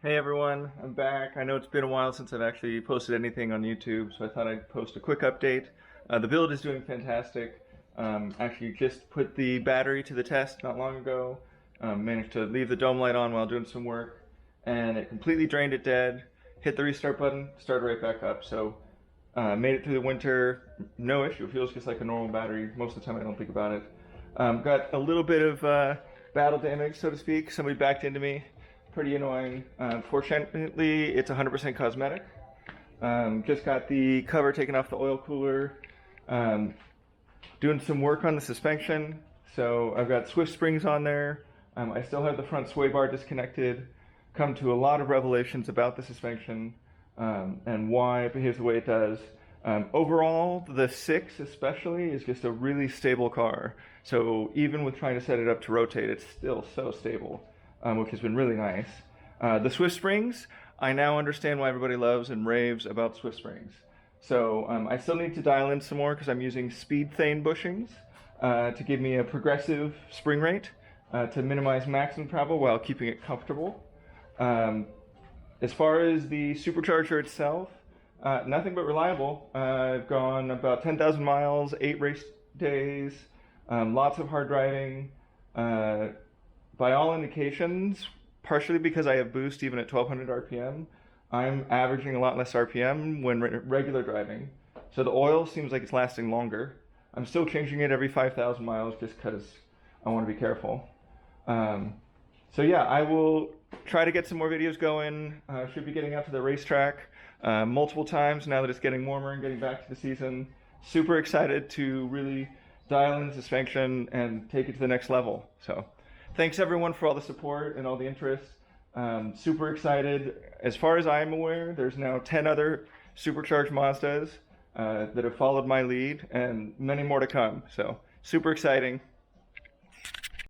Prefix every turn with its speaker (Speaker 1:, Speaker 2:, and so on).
Speaker 1: Hey everyone, I'm back. I know it's been a while since I've actually posted anything on YouTube, so I thought I'd post a quick update. The build is doing fantastic. Actually just put the battery to the test not long ago. Managed to leave the dome light on while doing some work, and it completely drained it dead. Hit the restart button, started right back up. So made it through the winter, no issue. It feels just like a normal battery. Most of the time I don't think about it. Got a little bit of battle damage, so to speak. Somebody backed into me. Pretty annoying. Fortunately, it's 100% cosmetic. Just got the cover taken off the oil cooler. Um, Doing some work on the suspension. So I've got Swift springs on there. I still have the front sway bar disconnected. Come to a lot of revelations about the suspension and why it behaves the way it does. Overall, the 6 especially is just a really stable car. So even with trying to set it up to rotate, it's still so stable, which has been really nice. The Swift springs, I now understand why everybody loves and raves about Swift springs. So I still need to dial in some more because I'm using speed thane bushings to give me a progressive spring rate to minimize maximum travel while keeping it comfortable. As far as the supercharger itself, nothing but reliable. I've gone about 10,000 miles, 8 race days, lots of hard driving. By all indications, partially because I have boost even at 1200 RPM, I'm averaging a lot less RPM when regular driving. So the oil seems like it's lasting longer. I'm still changing it every 5,000 miles just because I want to be careful. So yeah, I will try to get some more videos going. Should be getting out to the racetrack multiple times now that it's getting warmer and getting back to the season. Super excited to really dial in suspension and take it to the next level. So thanks everyone for all the support and all the interest. Super excited. As far as I'm aware, there's now 10 other supercharged Mazdas that have followed my lead and many more to come. So super exciting.